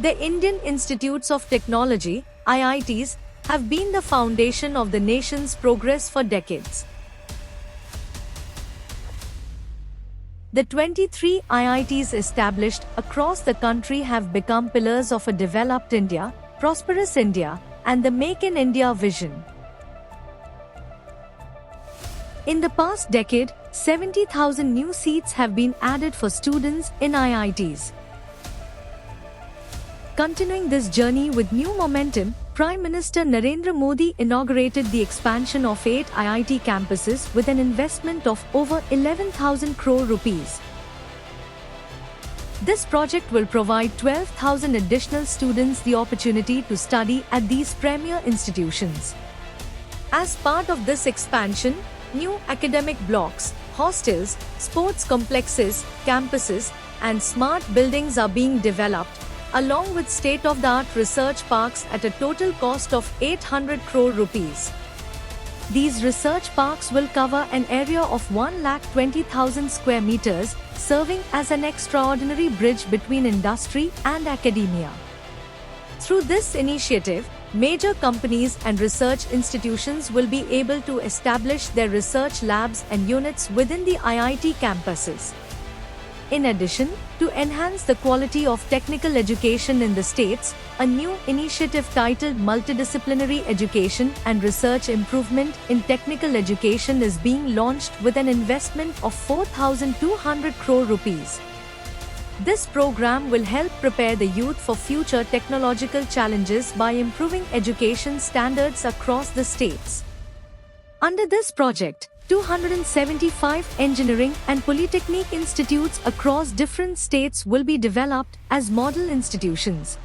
The Indian Institutes of Technology, IITs, have been the foundation of the nation's progress for decades. The 23 IITs established across the country have become pillars of a developed India, prosperous India, and the Make in India vision. In the past decade, 70,000 new seats have been added for students in IITs. Continuing this journey with new momentum, Prime Minister Narendra Modi inaugurated the expansion of 8 IIT campuses with an investment of over 11,000 crore rupees. This project will provide 12,000 additional students the opportunity to study at these premier institutions. As part of this expansion, new academic blocks, hostels, sports complexes, campuses, and smart buildings are being developed, along with state-of-the-art research parks at a total cost of 800 crore rupees. These research parks will cover an area of 1,20,000 square meters, serving as an extraordinary bridge between industry and academia. Through this initiative, major companies and research institutions will be able to establish their research labs and units within the IIT campuses. In addition, to enhance the quality of technical education in the states, a new initiative titled Multidisciplinary Education and Research Improvement in Technical Education is being launched with an investment of 4,200 crore rupees. This program will help prepare the youth for future technological challenges by improving education standards across the states. Under this project, 275 engineering and polytechnic institutes across different states will be developed as model institutions.